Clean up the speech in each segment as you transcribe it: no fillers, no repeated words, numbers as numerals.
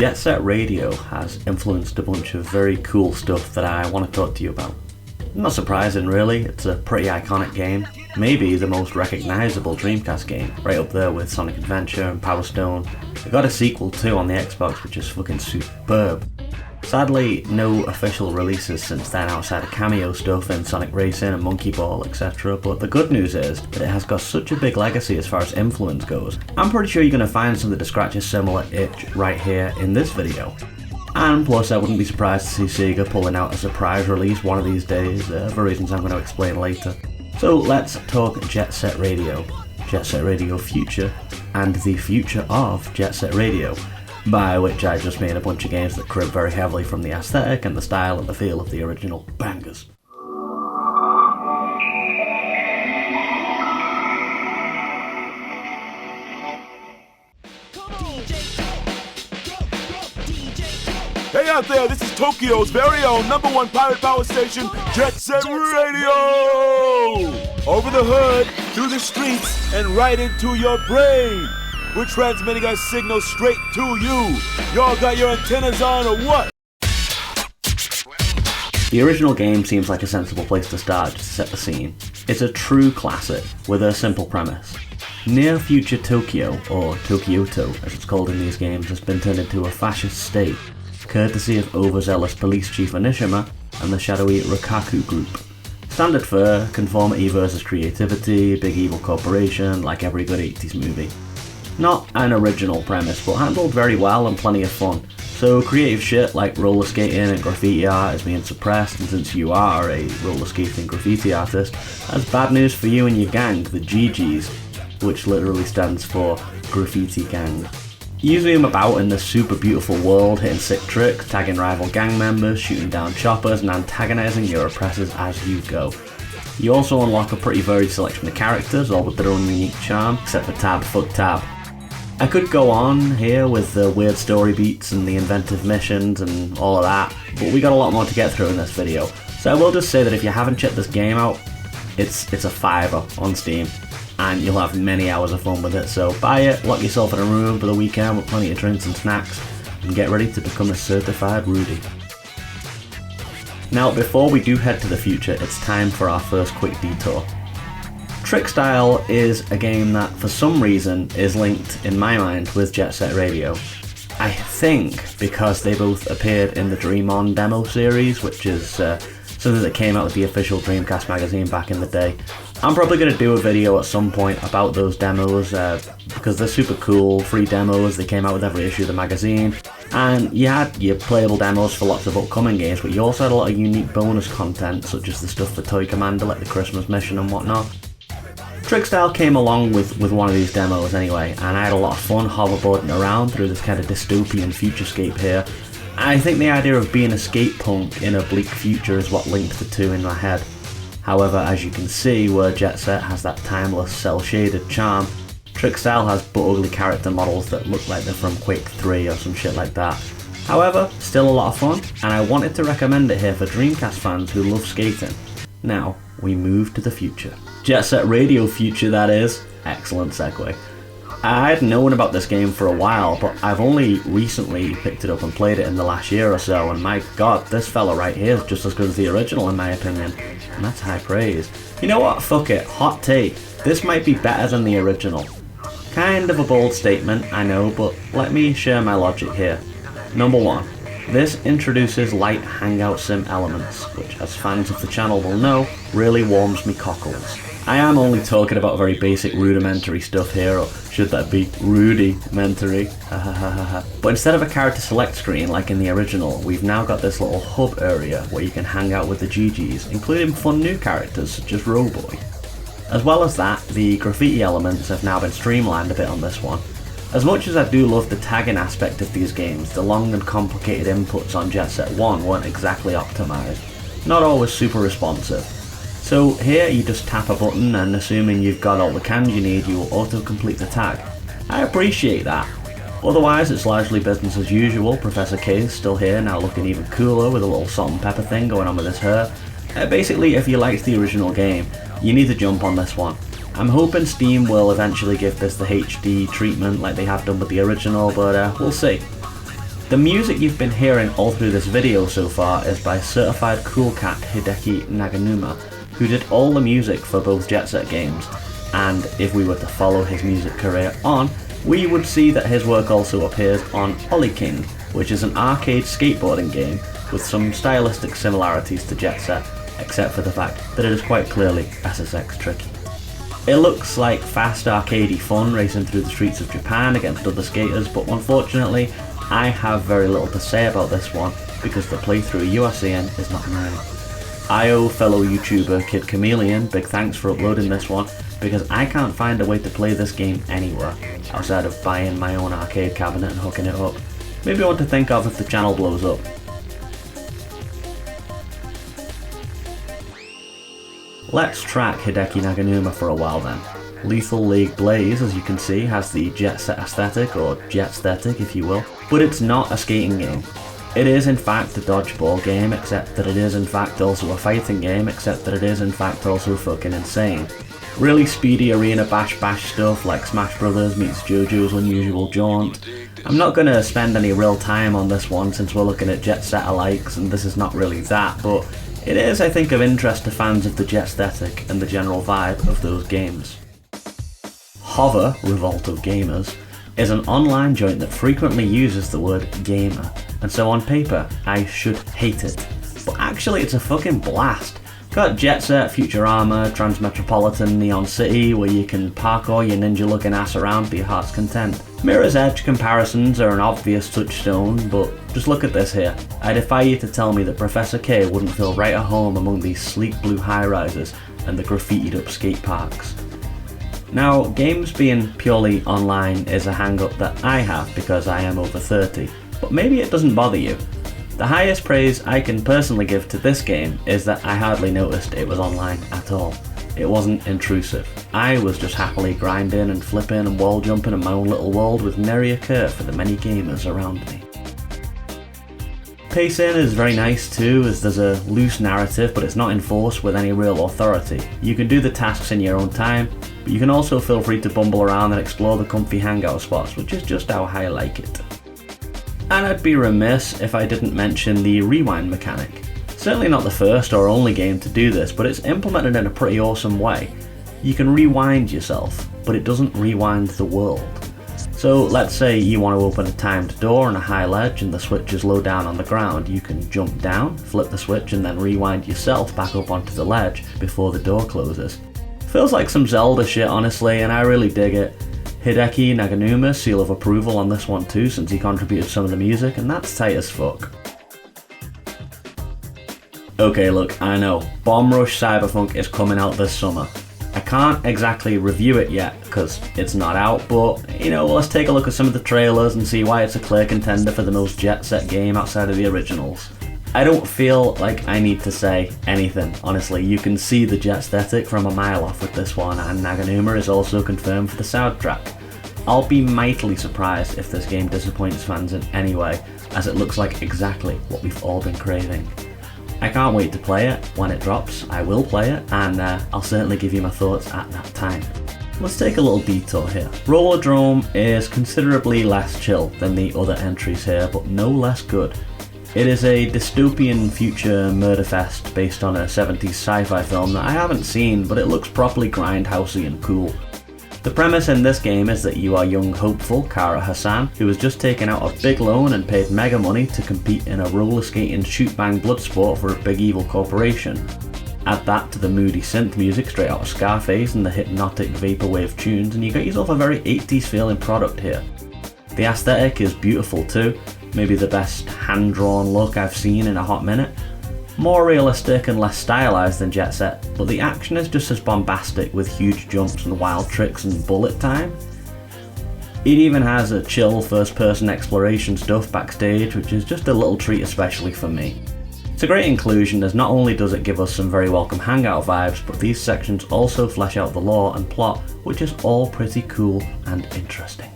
Jet Set Radio has influenced a bunch of very cool stuff that I want to talk to you about. Not surprising really, it's a pretty iconic game, maybe the most recognisable Dreamcast game, right up there with Sonic Adventure and Power Stone. It got a sequel too on the Xbox, which is fucking superb. Sadly, no official releases since then outside of cameo stuff in Sonic Racing and Monkey Ball, etc. But the good news is that it has got such a big legacy as far as influence goes. I'm pretty sure you're going to find something to scratch a similar itch right here in this video. And plus I wouldn't be surprised to see Sega pulling out a surprise release one of these days, for reasons I'm going to explain later. So let's talk Jet Set Radio Future, and the future of Jet Set Radio. By which I just mean a bunch of games that crib very heavily from the aesthetic and the style and the feel of the original bangers. Hey out there, this is Tokyo's very own #1 pirate power station, Jet Set Radio! Over the hood, through the streets, and right into your brain. We're transmitting our signal straight to you. Y'all got your antennas on or what? The original game seems like a sensible place to start just to set the scene. It's a true classic with a simple premise. Near future Tokyo, or Tokyoto as it's called in these games, has been turned into a fascist state, courtesy of overzealous police chief Onishima and the shadowy Rikaku group. Standard fare, conformity versus creativity, big evil corporation, like every good 80s movie. Not an original premise, but handled very well and plenty of fun. So creative shit like roller skating and graffiti art is being suppressed, and since you are a roller skating graffiti artist, that's bad news for you and your gang, the GGs, which literally stands for Graffiti Gang. You zoom about in this super beautiful world, hitting sick tricks, tagging rival gang members, shooting down choppers, and antagonising your oppressors as you go. You also unlock a pretty varied selection of characters, all with their own unique charm, except for Tab, fuck Tab. I could go on here with the weird story beats and the inventive missions and all of that, but we got a lot more to get through in this video. So I will just say that if you haven't checked this game out, it's a $5 on Steam, and you'll have many hours of fun with it. So buy it, lock yourself in a room for the weekend with plenty of drinks and snacks, and get ready to become a certified Rudy. Now before we do head to the future, it's time for our first quick detour. Trick Style is a game that for some reason is linked in my mind with Jet Set Radio. I think because they both appeared in the Dream On demo series, which is something that came out with the official Dreamcast magazine back in the day. I'm probably going to do a video at some point about those demos because they're super cool, free demos, they came out with every issue of the magazine, and you had your playable demos for lots of upcoming games, but you also had a lot of unique bonus content such as the stuff for Toy Commander like the Christmas mission and whatnot. Trick Style came along with one of these demos anyway, and I had a lot of fun hoverboarding around through this kind of dystopian futurescape here. I think the idea of being a skate punk in a bleak future is what linked the two in my head. However, as you can see, where Jet Set has that timeless cel-shaded charm, Trick Style has butt-ugly character models that look like they're from Quake 3 or some shit like that. However, still a lot of fun, and I wanted to recommend it here for Dreamcast fans who love skating. Now, we move to the future. Jet Set Radio Future, that is. Excellent segue. I'd known about this game for a while, but I've only recently picked it up and played it in the last year or so, and my god, this fella right here is just as good as the original in my opinion, and that's high praise. You know what, fuck it, hot take, this might be better than the original. Kind of a bold statement, I know, but let me share my logic here. Number 1. This introduces light hangout sim elements, which as fans of the channel will know, really warms me cockles. I am only talking about very basic rudimentary stuff here, or should that be rudimentary? But instead of a character select screen like in the original, we've now got this little hub area where you can hang out with the GGs, including fun new characters such as Roboy. As well as that, the graffiti elements have now been streamlined a bit on this one. As much as I do love the tagging aspect of these games, the long and complicated inputs on Jet Set 1 weren't exactly optimised, not always super responsive. So here you just tap a button and assuming you've got all the cans you need, you will auto-complete the tag. I appreciate that. Otherwise it's largely business as usual. Professor K is still here, now looking even cooler with a little salt and pepper thing going on with his hair. Basically, if you liked the original game, you need to jump on this one. I'm hoping Steam will eventually give this the HD treatment like they have done with the original, but we'll see. The music you've been hearing all through this video so far is by certified cool cat Hideki Naganuma, who did all the music for both Jet Set games, and if we were to follow his music career on, we would see that his work also appears on Ollie King, which is an arcade skateboarding game with some stylistic similarities to Jet Set, except for the fact that it is quite clearly SSX tricky. It looks like fast arcadey fun racing through the streets of Japan against other skaters, but unfortunately I have very little to say about this one because the playthrough you are seeing is not mine. I owe fellow YouTuber Kid Chameleon big thanks for uploading this one because I can't find a way to play this game anywhere outside of buying my own arcade cabinet and hooking it up. Maybe one to think of if the channel blows up. Let's track Hideki Naganuma for a while then. Lethal League Blaze, as you can see, has the Jet Set aesthetic, or Jet-sthetic if you will, but it's not a skating game. It is in fact a dodgeball game, except that it is in fact also a fighting game, except that it is in fact also fucking insane. Really speedy arena bash stuff like Smash Brothers meets JoJo's Unusual Jaunt. I'm not going to spend any real time on this one since we're looking at Jet Set alikes and this is not really that, but it is, I think, of interest to fans of the Jet-sthetic and the general vibe of those games. Hover, Revolt of Gamers, is an online joint that frequently uses the word gamer, and so on paper, I should hate it. But actually it's a fucking blast. Got Jet Set, Futurama, Transmetropolitan, Neon City, where you can parkour your ninja looking ass around to your heart's content. Mirror's Edge comparisons are an obvious touchstone, but just look at this here. I defy you to tell me that Professor K wouldn't feel right at home among these sleek blue high-rises and the graffitied up skate parks. Now, games being purely online is a hang-up that I have because I am over 30, but maybe it doesn't bother you. The highest praise I can personally give to this game is that I hardly noticed it was online at all. It wasn't intrusive. I was just happily grinding and flipping and wall jumping in my own little world with nary a care for the many gamers around me. Pacing is very nice too, as there's a loose narrative but it's not enforced with any real authority. You can do the tasks in your own time, but you can also feel free to bumble around and explore the comfy hangout spots, which is just how I like it. And I'd be remiss if I didn't mention the rewind mechanic. Certainly not the first or only game to do this, but it's implemented in a pretty awesome way. You can rewind yourself, but it doesn't rewind the world. So let's say you want to open a timed door on a high ledge and the switch is low down on the ground. You can jump down, flip the switch and then rewind yourself back up onto the ledge before the door closes. Feels like some Zelda shit honestly, and I really dig it. Hideki Naganuma, seal of approval on this one too, since he contributed some of the music, and that's tight as fuck. Okay, look, I know, Bomb Rush Cyberpunk is coming out this summer. I can't exactly review it yet, because it's not out, but, you know, let's take a look at some of the trailers and see why it's a clear contender for the most Jet Set game outside of the originals. I don't feel like I need to say anything, honestly. You can see the Jet-sthetic from a mile off with this one, and Naganuma is also confirmed for the soundtrack. I'll be mightily surprised if this game disappoints fans in any way, as it looks like exactly what we've all been craving. I can't wait to play it. When it drops, I will play it, and I'll certainly give you my thoughts at that time. Let's take a little detour here. Rollerdrome is considerably less chill than the other entries here, but no less good. It is a dystopian future murder fest based on a 70s sci-fi film that I haven't seen, but it looks properly grindhousey and cool. The premise in this game is that you are young hopeful Kara Hassan, who has just taken out a big loan and paid mega money to compete in a roller skating shoot-bang blood sport for a big evil corporation. Add that to the moody synth music straight out of Scarface and the hypnotic vaporwave tunes and you get yourself a very 80s feeling product here. The aesthetic is beautiful too, maybe the best hand-drawn look I've seen in a hot minute. More realistic and less stylised than Jet Set, but the action is just as bombastic with huge jumps and wild tricks and bullet time. It even has a chill first-person exploration stuff backstage, which is just a little treat especially for me. It's a great inclusion as not only does it give us some very welcome hangout vibes, but these sections also flesh out the lore and plot, which is all pretty cool and interesting.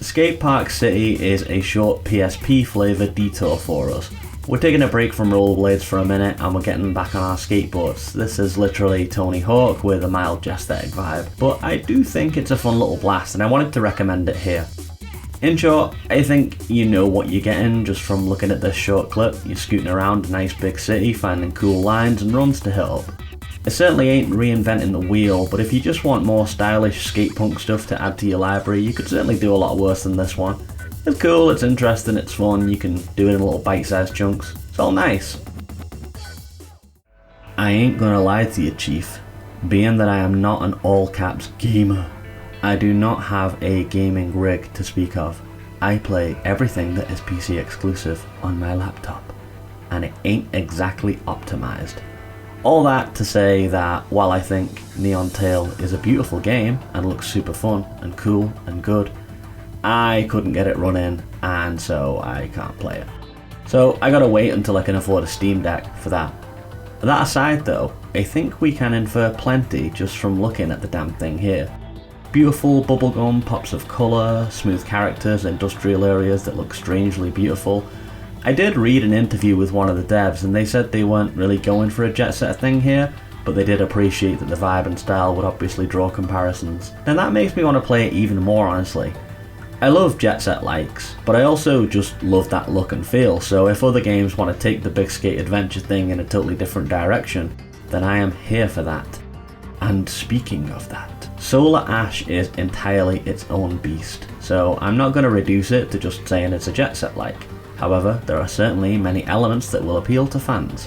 Skate Park City is a short PSP flavoured detour for us. We're taking a break from rollerblades for a minute and we're getting back on our skateboards. This is literally Tony Hawk with a mild Jet-sthetic vibe, but I do think it's a fun little blast and I wanted to recommend it here. In short, I think you know what you're getting just from looking at this short clip. You're scooting around a nice big city, finding cool lines and runs to hit up. It certainly ain't reinventing the wheel, but if you just want more stylish skate punk stuff to add to your library, you could certainly do a lot worse than this one. It's cool, it's interesting, it's fun, you can do it in little bite-sized chunks. It's all nice. I ain't gonna lie to you, Chief. Being that I am not an all-caps gamer, I do not have a gaming rig to speak of. I play everything that is PC exclusive on my laptop, and it ain't exactly optimized. All that to say that while I think Neon Tail is a beautiful game and looks super fun and cool and good, I couldn't get it running, and so I can't play it. So I gotta wait until I can afford a Steam Deck for that. That aside though, I think we can infer plenty just from looking at the damn thing here. Beautiful bubblegum pops of colour, smooth characters, industrial areas that look strangely beautiful. I did read an interview with one of the devs and they said they weren't really going for a Jet Set thing here, but they did appreciate that the vibe and style would obviously draw comparisons. And that makes me want to play it even more honestly. I love Jet Set likes, but I also just love that look and feel, so if other games want to take the big skate adventure thing in a totally different direction, then I am here for that. And speaking of that, Solar Ash is entirely its own beast, so I'm not going to reduce it to just saying it's a Jet Set like. However, there are certainly many elements that will appeal to fans.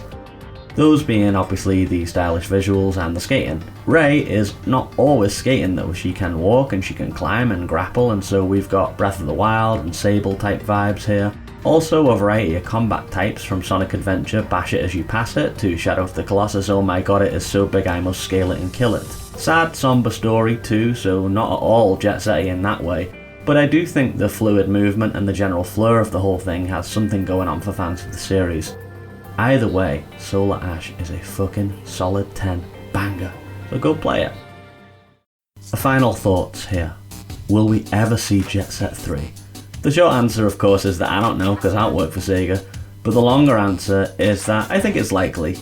Those being obviously the stylish visuals and the skating. Rei is not always skating though, she can walk and she can climb and grapple, and so we've got Breath of the Wild and Sable type vibes here. Also a variety of combat types from Sonic Adventure Bash It As You Pass It to Shadow of the Colossus Oh My God It Is So Big I Must Scale It and Kill It. Sad somber story too, so not at all Jet Set-y in that way. But I do think the fluid movement and the general flair of the whole thing has something going on for fans of the series. Either way, Solar Ash is a fucking solid 10 banger, so go play it. Final thoughts here. Will we ever see Jet Set 3? The short answer of course is that I don't know because I don't work for Sega, but the longer answer is that I think it's likely.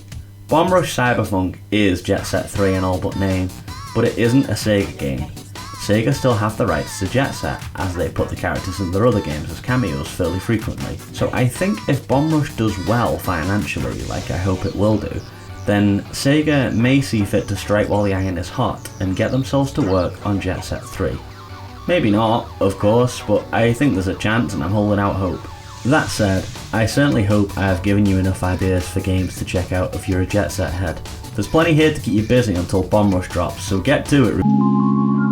Bomb Rush Cyberpunk is Jet Set 3 in all but name, but it isn't a Sega game. Sega still have the rights to Jet Set, as they put the characters in their other games as cameos fairly frequently. So I think if Bomb Rush does well financially, like I hope it will do, then Sega may see fit to strike while the iron is hot and get themselves to work on Jet Set 3. Maybe not, of course, but I think there's a chance and I'm holding out hope. That said, I certainly hope I have given you enough ideas for games to check out if you're a Jet Set head. There's plenty here to keep you busy until Bomb Rush drops, so get to it.